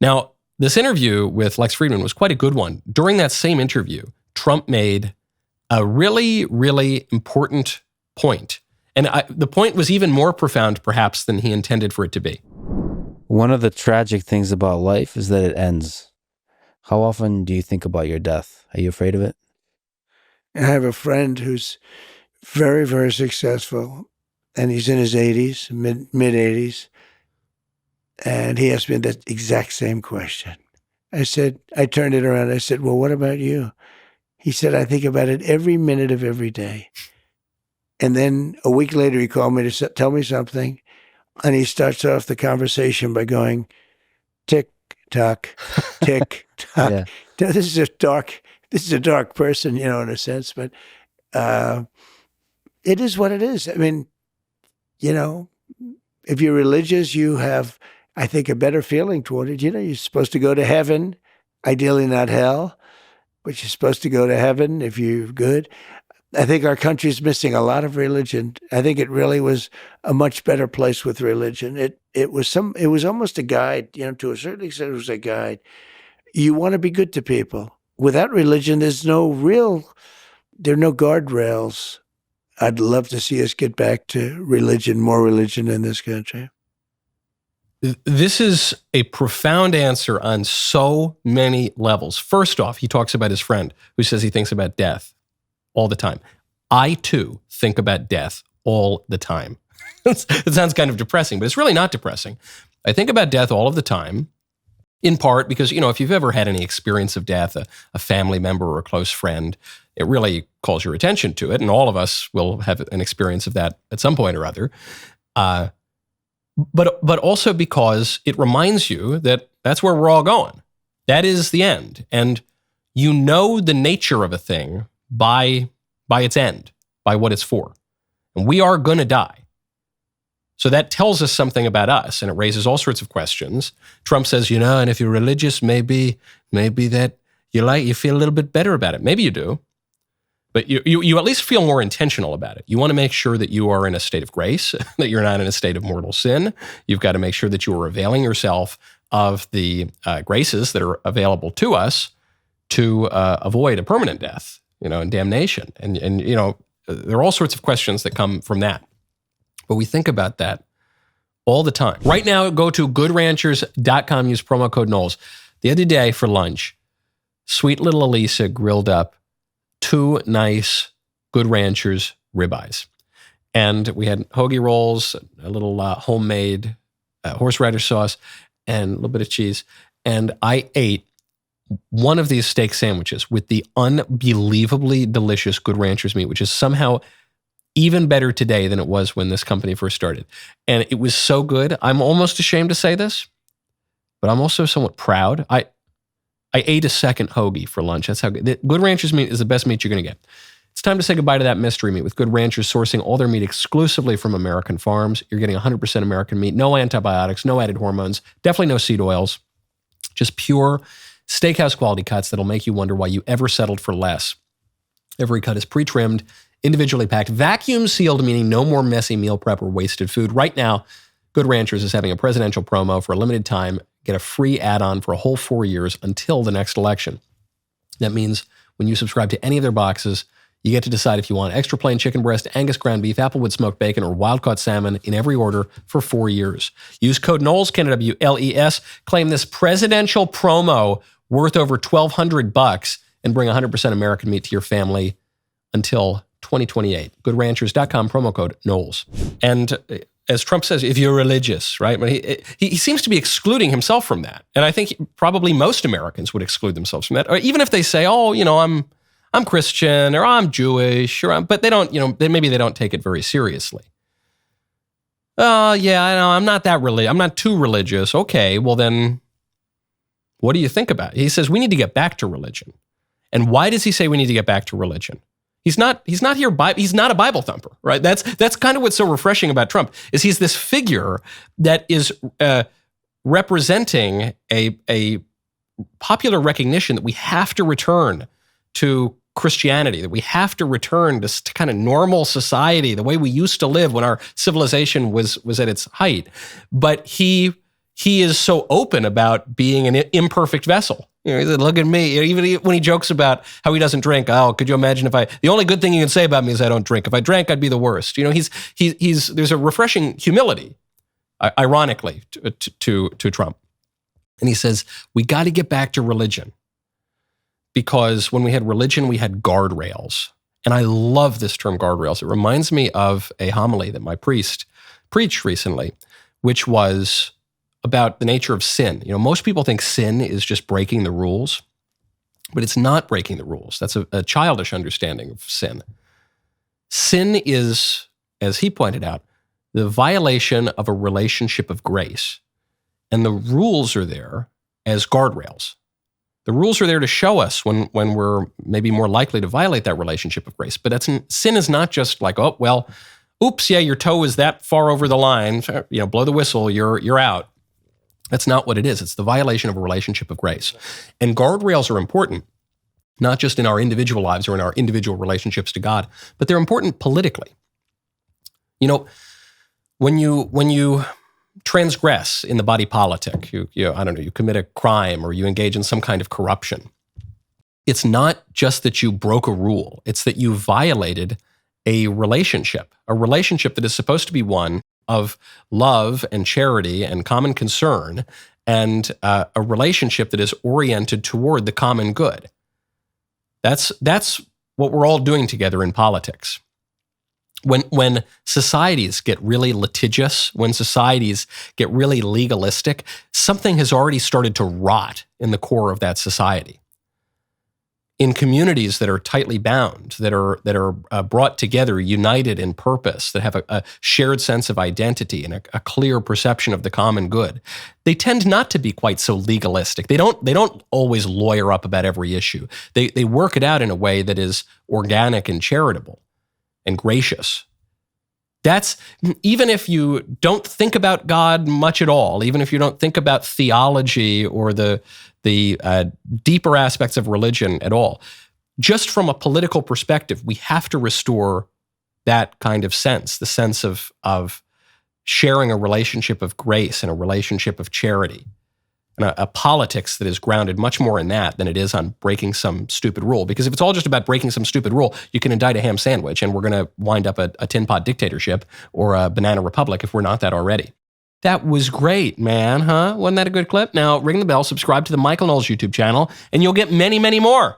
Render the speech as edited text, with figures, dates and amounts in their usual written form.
Now, this interview with Lex Friedman was quite a good one. During that same interview, Trump made a really, really important point. And the point was even more profound, perhaps, than he intended for it to be. One of the tragic things about life is that it ends. How often do you think about your death? Are you afraid of it? I have a friend who's very, very successful, and he's in his 80s, mid-80s, and he asked me that exact same question. I turned it around. I said, well, what about you? He said, I think about it every minute of every day. And then a week later, he called me to tell me something, and he starts off the conversation by going, tick, tock, tick, tock. Yeah. Now, this is a dark person, in a sense, but it is what it is. I mean, if you're religious, you have, I think, a better feeling toward it. You're supposed to go to heaven, ideally not hell, but you're supposed to go to heaven if you're good. I think our country's missing a lot of religion. I think it really was a much better place with religion. It was almost a guide, to a certain extent it was a guide. You want to be good to people. Without religion, there are no guardrails. I'd love to see us get back to religion, more religion in this country. This is a profound answer on so many levels. First off, he talks about his friend who says he thinks about death all the time. I, too, think about death all the time. It sounds kind of depressing, but it's really not depressing. I think about death all of the time, in part because, if you've ever had any experience of death, a family member or a close friend, it really calls your attention to it. And all of us will have an experience of that at some point or other. But also because it reminds you that that's where we're all going. That is the end. And you know the nature of a thing by its end, by what it's for. And we are going to die. So that tells us something about us, and it raises all sorts of questions. Trump says, and if you're religious, maybe that you feel a little bit better about it. Maybe you do. But you at least feel more intentional about it. You want to make sure that you are in a state of grace, that you're not in a state of mortal sin. You've got to make sure that you are availing yourself of the graces that are available to us to avoid a permanent death, and damnation. And there are all sorts of questions that come from that. But we think about that all the time. Right now, go to goodranchers.com, use promo code Knowles. The other day for lunch, sweet little Elisa grilled up 2 nice Good Ranchers ribeyes. And we had hoagie rolls, a little homemade horseradish sauce, and a little bit of cheese. And I ate one of these steak sandwiches with the unbelievably delicious Good Ranchers meat, which is somehow even better today than it was when this company first started. And it was so good. I'm almost ashamed to say this, but I'm also somewhat proud. I ate a second hoagie for lunch. That's how good. Good Ranchers meat is the best meat you're going to get. It's time to say goodbye to that mystery meat with Good Ranchers sourcing all their meat exclusively from American farms. You're getting 100% American meat, no antibiotics, no added hormones, definitely no seed oils, just pure steakhouse quality cuts that'll make you wonder why you ever settled for less. Every cut is pre-trimmed, individually packed, vacuum sealed, meaning no more messy meal prep or wasted food. Right now, Good Ranchers is having a presidential promo for a limited time. Get a free add-on for a whole 4 years until the next election. That means when you subscribe to any of their boxes, you get to decide if you want extra plain chicken breast, Angus ground beef, Applewood smoked bacon, or wild-caught salmon in every order for 4 years. Use code Knowles, KNWLES. Claim this presidential promo worth over $1,200 and bring 100% American meat to your family until 2028. GoodRanchers.com, promo code Knowles. And as Trump says, if you're religious, right? He seems to be excluding himself from that. And I think probably most Americans would exclude themselves from that. Or even if they say, I'm Christian or I'm Jewish, but they don't, maybe they don't take it very seriously. I know, I'm not that I'm not too religious. Okay, well then, what do you think about it? He says we need to get back to religion. And why does he say we need to get back to religion? He's not here. He's not a Bible thumper, right? That's kind of what's so refreshing about Trump is he's this figure that is representing a popular recognition that we have to return to Christianity, that we have to return to kind of normal society, the way we used to live when our civilization was at its height. But he he is so open about being an imperfect vessel. You know, he said, look at me. Even when he jokes about how he doesn't drink, oh, could you imagine the only good thing you can say about me is I don't drink. If I drank, I'd be the worst. You know, there's a refreshing humility, ironically, to Trump. And he says, we got to get back to religion, because when we had religion, we had guardrails. And I love this term, guardrails. It reminds me of a homily that my priest preached recently, which was about the nature of sin. You know, most people think sin is just breaking the rules, but it's not breaking the rules. That's a childish understanding of sin. Sin is, as he pointed out, the violation of a relationship of grace. And the rules are there as guardrails. The rules are there to show us when we're maybe more likely to violate that relationship of grace. But sin is not just like, oh, well, oops, yeah, your toe is that far over the line. You know, blow the whistle, you're out. That's not what it is. It's the violation of a relationship of grace. And guardrails are important, not just in our individual lives or in our individual relationships to God, but they're important politically. You know, when you transgress in the body politic, you commit a crime or you engage in some kind of corruption, it's not just that you broke a rule. It's that you violated a relationship that is supposed to be one of love and charity and common concern, and a relationship that is oriented toward the common good. That's what we're all doing together in politics. When societies get really litigious, when societies get really legalistic, something has already started to rot in the core of that society. In communities that are tightly bound, that are brought together, united in purpose, that have a shared sense of identity and a clear perception of the common good, they tend not to be quite so legalistic. They don't always lawyer up about every issue. They work it out in a way that is organic and charitable and gracious. That's, even if you don't think about God much at all, even if you don't think about theology or the deeper aspects of religion at all, just from a political perspective, we have to restore that kind of sense, the sense of sharing a relationship of grace and a relationship of charity, and a politics that is grounded much more in that than it is on breaking some stupid rule. Because if it's all just about breaking some stupid rule, you can indict a ham sandwich and we're going to wind up a tin pot dictatorship or a banana republic if we're not that already. That was great, man, huh? Wasn't that a good clip? Now, ring the bell, subscribe to the Michael Knowles YouTube channel, and you'll get many, many more.